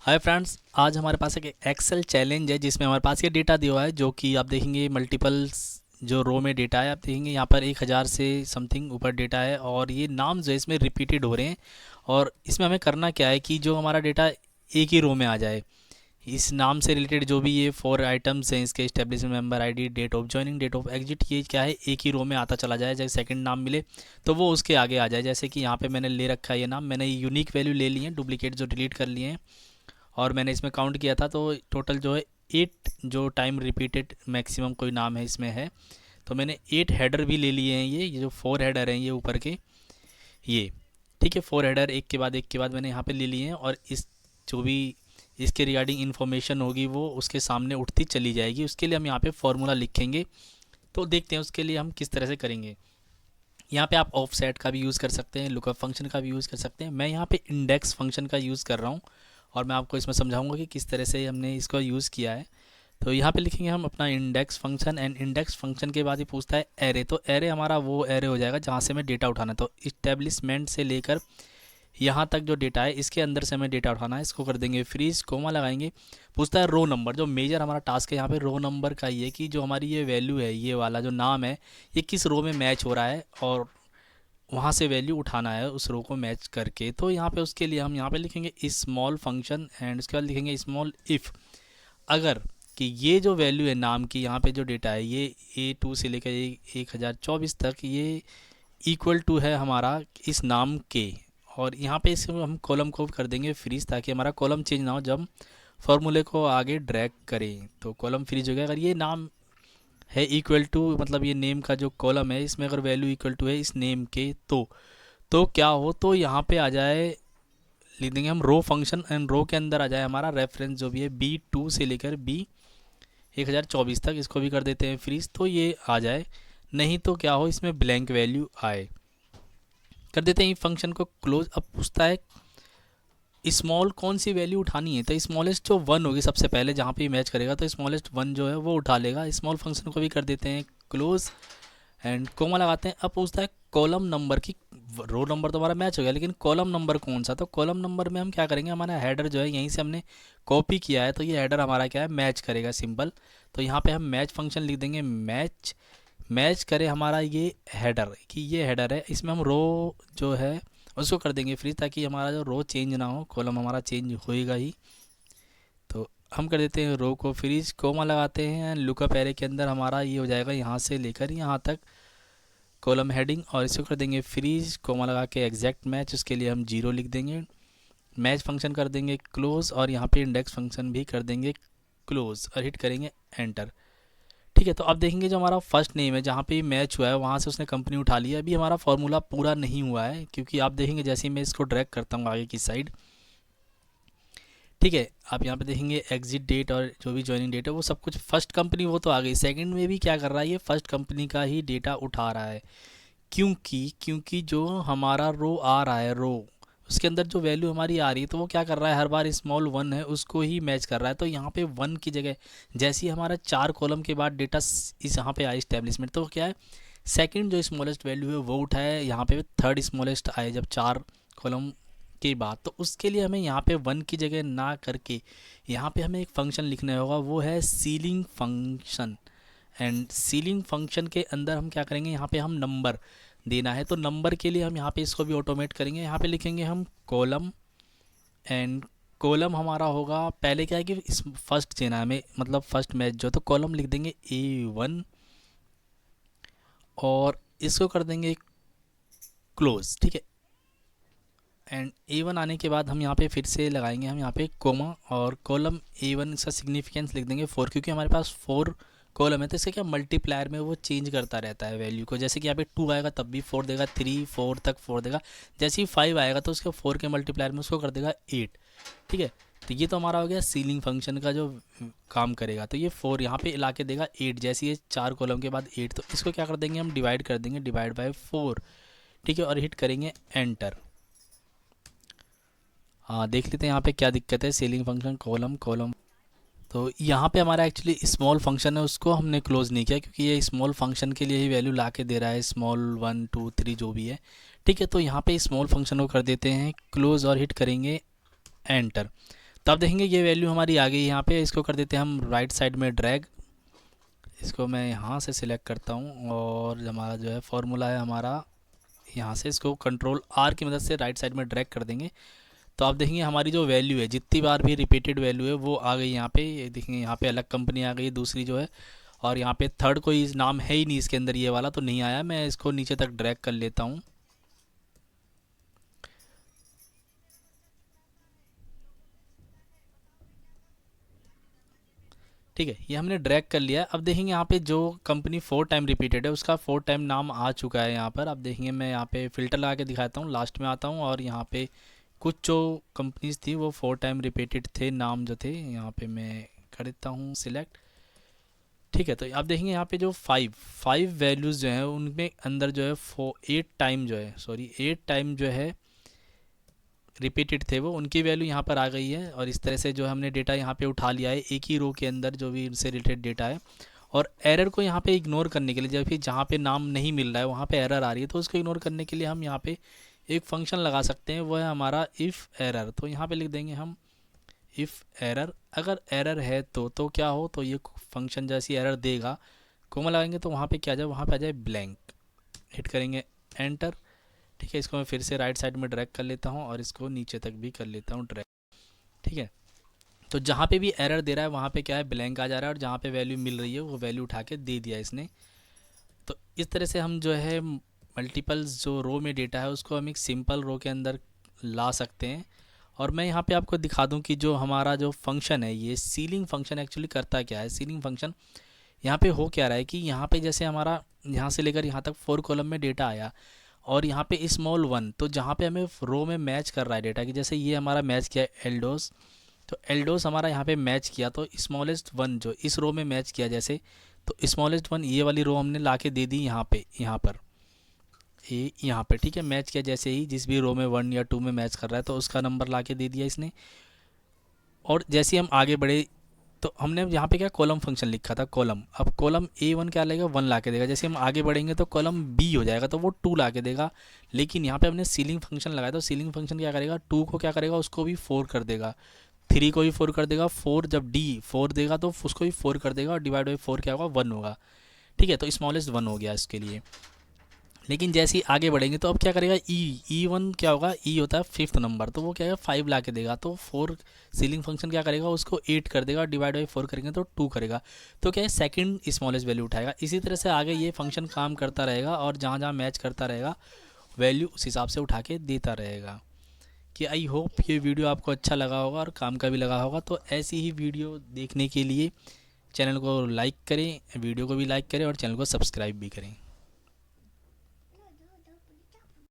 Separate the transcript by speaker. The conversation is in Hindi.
Speaker 1: हाय फ्रेंड्स, आज हमारे पास एक एक्सेल चैलेंज है जिसमें हमारे पास ये डेटा दिया हुआ है जो कि आप देखेंगे मल्टीपल्स जो रो में डेटा है। आप देखेंगे यहाँ पर 1000 से समथिंग ऊपर डेटा है और ये नाम जो है इसमें रिपीटेड हो रहे हैं। और इसमें हमें करना क्या है कि जो हमारा डेटा एक ही रो में आ जाए, इस नाम से रिलेटेड जो भी ये 4 आइटम्स हैं इसके establishment member ID, date of joining, date of exit, ये क्या है एक ही रो में आता चला जाए। जैसे सेकंड नाम मिले तो वो उसके आगे आ जाए। जैसे कि यहाँ पे मैंने ले रखा है ये नाम, मैंने यूनिक वैल्यू ले ली है, डुप्लीकेट जो डिलीट कर लिए हैं। और मैंने इसमें काउंट किया था तो टोटल जो है 8 जो टाइम रिपीटेड मैक्सिमम कोई नाम है इसमें है। तो मैंने 8 हेडर भी ले लिए हैं। ये जो 4 हेडर हैं ये ऊपर के, ये ठीक है, 4 हेडर एक के बाद एक के बाद मैंने यहाँ पे ले लिए हैं। और इस जो भी इसके रिगार्डिंग इन्फॉर्मेशन होगी वो उसके सामने उठती चली जाएगी। उसके लिए हम यहाँ पे फॉर्मूला लिखेंगे। तो देखते हैं उसके लिए हम किस तरह से करेंगे। यहाँ पे आप ऑफसेट का भी यूज़ कर सकते हैं, लुकअप फंक्शन का भी यूज़ कर सकते हैं। मैं यहाँ पे इंडेक्स फंक्शन का यूज़ कर रहा हूँ और मैं आपको इसमें समझाऊंगा कि किस तरह से हमने इसको यूज़ किया है। तो यहाँ पे लिखेंगे हम अपना index function, and index function के बाद ही पूछता है एरे। तो एरे हमारा वो एरे हो जाएगा जहाँ से हमें डेटा उठाना है। तो इस्टेब्लिशमेंट से लेकर यहाँ तक जो डेटा है इसके अंदर से हमें डेटा उठाना है। इसको कर देंगे फ्रीज, कोमा लगाएंगे। पूछता है रो नंबर। जो मेजर हमारा टास्क है यहाँ पे रो नंबर का ही है कि जो हमारी ये वैल्यू है, ये वाला जो नाम है, ये किस रो में मैच हो रहा है और वहाँ से वैल्यू उठाना है उस रो को मैच करके। तो यहाँ पे उसके लिए हम यहाँ पे लिखेंगे स्मॉल फंक्शन, एंड उसके बाद लिखेंगे स्मॉल इफ़। अगर कि ये जो वैल्यू है नाम की, यहाँ पे जो डेटा है ये A2 से लेकर 1024 तक, ये इक्वल टू है हमारा इस नाम के। और यहाँ पे इसे हम कॉलम को कर देंगे फ्रीज ताकि हमारा कॉलम चेंज ना हो जब फॉर्मूले को आगे ड्रैग करें। तो कॉलम फ्रीज हो गया। अगर ये नाम है इक्वल टू, मतलब ये नेम का जो कॉलम है इसमें अगर वैल्यू इक्वल टू है इस नेम के, तो क्या हो, तो यहाँ पे आ जाए, लिख देंगे हम रो फंक्शन, एंड रो के अंदर आ जाए हमारा रेफरेंस जो भी है B2 से लेकर B1024 तक। इसको भी कर देते हैं फ्रीज तो ये आ जाए। नहीं तो क्या हो, इसमें ब्लैंक वैल्यू आए। कर देते हैं फंक्शन को क्लोज। अब पूछता है स्मॉल कौन सी वैल्यू उठानी है। तो स्मॉलेस्ट जो 1 होगी सबसे पहले जहाँ पे मैच करेगा, तो स्मॉलेस्ट 1 जो है वो उठा लेगा। स्मॉल फंक्शन को भी कर देते हैं क्लोज, एंड कोमा लगाते हैं। अब पूछता है कॉलम नंबर की। रो नंबर तो हमारा मैच हो गया, लेकिन कॉलम नंबर कौन सा। तो कॉलम नंबर में हम क्या करेंगे, हमारा हेडर जो है यहीं से हमने कॉपी किया है, तो ये हेडर हमारा क्या है, मैच करेगा, सिंपल। तो यहाँ पे हम मैच फंक्शन लिख देंगे, मैच मैच करे हमारा ये हेडर, कि ये हेडर है, इसमें हम रो जो है उसको कर देंगे फ्री ताकि हमारा जो रो चेंज ना हो, कॉलम हमारा चेंज होएगा ही। तो हम कर देते हैं रो को फ्रीज, कोमा लगाते हैं। लुकअप एरे के अंदर हमारा ये हो जाएगा यहाँ से लेकर यहाँ तक कॉलम हेडिंग, और इसको कर देंगे फ्रीज, कोमा लगा के एग्जैक्ट मैच, उसके लिए हम 0 लिख देंगे। मैच फंक्शन कर देंगे क्लोज, और यहाँ पे इंडेक्स फंक्शन भी कर देंगे क्लोज, और हिट करेंगे एंटर। ठीक है, तो अब देखेंगे जो हमारा फर्स्ट नेम है जहाँ पे मैच हुआ है वहाँ से उसने कंपनी उठा लिया। अभी हमारा फॉर्मूला पूरा नहीं हुआ है, क्योंकि आप देखेंगे जैसे ही मैं इसको ड्रैग करता हूँ आगे की साइड, ठीक है, आप यहाँ पे देखेंगे एग्जिट डेट और जो भी ज्वाइनिंग डेट है वो सब कुछ फर्स्ट कंपनी वो तो आ गई। सेकंड में भी क्या कर रहा है, ये फर्स्ट कंपनी का ही डेटा उठा रहा है। क्योंकि जो हमारा रो आ रहा है, रो उसके अंदर जो वैल्यू हमारी आ रही है, तो वो क्या कर रहा है, हर बार स्मॉल 1 है उसको ही मैच कर रहा है। तो यहाँ पे 1 की जगह जैसे ही हमारा 4 कॉलम के बाद डेटा इस यहाँ पे आए इस्टेब्लिशमेंट, तो क्या है, सेकंड जो स्मॉलेस्ट वैल्यू है वो उठाए। यहाँ पे थर्ड स्मॉलेस्ट आए जब 4 कॉलम के बाद, तो उसके लिए हमें यहाँ पे 1 की जगह ना करके यहाँ पे हमें एक फंक्शन लिखना होगा, वो है ceiling function. And ceiling function के अंदर हम क्या करेंगे, यहाँ पे हम नंबर देना है। तो नंबर के लिए हम यहाँ पे इसको भी ऑटोमेट करेंगे। यहाँ पे लिखेंगे हम कॉलम, एंड कॉलम हमारा होगा, पहले क्या है कि इस फर्स्ट देना है हमें, मतलब फर्स्ट मैच जो, तो कॉलम लिख देंगे A1, और इसको कर देंगे क्लोज, ठीक है। एंड A1 आने के बाद हम यहाँ पे फिर से लगाएंगे हम यहाँ पे कोमा, और कॉलम A1 इसका सिग्निफिकेंस लिख देंगे 4, क्योंकि हमारे पास 4 कॉलम है। तो इसका क्या, मल्टीप्लायर में वो चेंज करता रहता है वैल्यू को। जैसे कि यहाँ पे 2 आएगा तब भी 4 देगा, 3 4 तक 4 देगा। जैसे ही 5 आएगा तो उसके 4 के मल्टीप्लायर में उसको कर देगा 8, ठीक है। तो ये तो हमारा हो गया सीलिंग फंक्शन का जो काम करेगा। तो ये 4 यहाँ पे ला के देगा 8, जैसे ये 4 कॉलम के बाद 8, तो इसको क्या कर देंगे हम, डिवाइड कर देंगे, डिवाइड बाय 4, ठीक है, और हिट करेंगे एंटर। हाँ, देख लेते हैं यहाँ पे क्या दिक्कत है, सीलिंग फंक्शन कॉलम कॉलम। तो यहाँ पे हमारा एक्चुअली स्मॉल फंक्शन है उसको हमने क्लोज नहीं किया, क्योंकि ये स्मॉल फंक्शन के लिए ही वैल्यू ला के दे रहा है, स्मॉल 1 2 3 जो भी है, ठीक है। तो यहाँ पे स्मॉल फंक्शन को कर देते हैं क्लोज और हिट करेंगे एंटर। तो आप देखेंगे ये वैल्यू हमारी आ गई यहाँ पे। इसको कर देते हैं हम राइट साइड में ड्रैग। इसको मैं यहाँ से सिलेक्ट करता हूँ और हमारा जो है फॉर्मूला है हमारा, यहाँ से इसको कंट्रोल आर की मदद से राइट साइड में ड्रैग कर देंगे। तो आप देखेंगे हमारी जो वैल्यू है, जितनी बार भी रिपीटेड वैल्यू है वो आ गई यहाँ पे। ये देखेंगे यहाँ पे अलग कंपनी आ गई दूसरी जो है, और यहाँ पे थर्ड कोई नाम है ही नहीं इसके अंदर, ये वाला तो नहीं आया। मैं इसको नीचे तक ड्रैग कर लेता हूँ। ठीक है, ये हमने ड्रैग कर लिया। अब देखेंगे यहाँ पे जो कंपनी 4 टाइम रिपीटेड है उसका 4 टाइम नाम आ चुका है यहाँ पर। अब देखेंगे मैं यहाँ पे फ़िल्टर लगा के दिखाता हूँ, लास्ट में आता हूँ और यहाँ पे कुछ जो कंपनीज थी वो 4 टाइम रिपीटेड थे नाम जो थे, यहाँ पे मैं कर देता हूँ सिलेक्ट। ठीक है, तो आप देखेंगे यहाँ पे जो फाइव वैल्यूज़ जो हैं उनमें अंदर जो है 8 टाइम जो है, सॉरी 8 टाइम जो है रिपीटेड थे वो, उनकी वैल्यू यहाँ पर आ गई है। और इस तरह से जो हमने डेटा यहाँ पे उठा लिया है एक ही रो के अंदर जो भी इनसे रिलेटेड डेटा है। और एरर को यहाँ पे इग्नोर करने के लिए, जब भी जहाँ पे नाम नहीं मिल रहा है वहाँ पे एरर आ रही है, तो उसको इग्नोर करने के लिए हम यहाँ पे एक फंक्शन लगा सकते हैं, वो है हमारा इफ़ एरर। तो यहाँ पे लिख देंगे हम इफ़ एरर, अगर एरर है तो क्या हो, तो ये फंक्शन जैसी एरर देगा, कोमा लगाएंगे तो वहाँ पे क्या आ जाए, वहाँ पे आ जाए ब्लैंक। हिट करेंगे एंटर। ठीक है, इसको मैं फिर से राइट साइड में ड्रैग कर लेता हूँ और इसको नीचे तक भी कर लेता हूँ ड्रैग। ठीक है, तो जहाँ पे भी एरर दे रहा है वहाँ पे क्या है, ब्लैंक आ जा रहा है, और जहाँ पे वैल्यू मिल रही है वो वैल्यू उठा के दे दिया इसने। तो इस तरह से हम जो है मल्टीपल्स जो रो में डेटा है उसको हम एक सिंपल रो के अंदर ला सकते हैं। और मैं यहाँ पे आपको दिखा दूँ कि जो हमारा जो फंक्शन है, ये सीलिंग फंक्शन एक्चुअली करता क्या है। सीलिंग फंक्शन यहाँ पे हो क्या रहा है कि यहाँ पे जैसे हमारा यहाँ से लेकर यहाँ तक 4 कॉलम में डेटा आया, और यहाँ पे स्मॉल 1, तो जहाँ पे हमें रो में मैच कर रहा है डेटा कि जैसे ये हमारा मैच किया एल्डोस, तो एल्डोस हमारा यहाँ पे मैच किया, तो स्मॉलेस्ट 1 जो इस रो में मैच किया जैसे, तो स्मॉलेस्ट 1 ये वाली रो हमने ला के दे दी यहाँ पे, यहाँ पर ये यहाँ पे। ठीक है, मैच किया जैसे ही जिस भी रो में 1 या 2 में मैच कर रहा है तो उसका नंबर ला के दे दिया इसने। और जैसे हम आगे बढ़े तो हमने यहाँ पे क्या कॉलम फंक्शन लिखा था कॉलम, अब कॉलम A1 क्या लेगा 1 ला के देगा। जैसे हम आगे बढ़ेंगे तो कॉलम B हो जाएगा तो वो 2 ला के देगा। लेकिन यहाँ पे हमने सीलिंग फंक्शन लगाया, तो सीलिंग फंक्शन क्या करेगा, 2 को क्या करेगा, उसको भी 4 कर देगा, 3 को भी 4 कर देगा, 4 जब D 4 देगा तो उसको भी 4 कर देगा, और डिवाइड बाई 4 क्या होगा 1 होगा। ठीक है, तो स्मॉलेस्ट 1 हो गया इसके लिए। लेकिन जैसे ही आगे बढ़ेंगे तो अब क्या करेगा, E1 क्या होगा, E होता है 5th नंबर, तो वो क्या है 5 ला के देगा, तो 4 सीलिंग फंक्शन क्या करेगा, उसको 8 कर देगा, डिवाइड बाई 4 करेंगे तो 2 करेगा, तो क्या है सेकंड स्मॉलेस्ट वैल्यू उठाएगा। इसी तरह से आगे ये फंक्शन काम करता रहेगा और जहाँ जहाँ मैच करता रहेगा वैल्यू उस हिसाब से उठा के देता रहेगा। कि आई होप ये वीडियो आपको अच्छा लगा होगा और काम का भी लगा होगा। तो ऐसी ही वीडियो देखने के लिए चैनल को लाइक करें, वीडियो को भी लाइक करें और चैनल को सब्सक्राइब भी करें।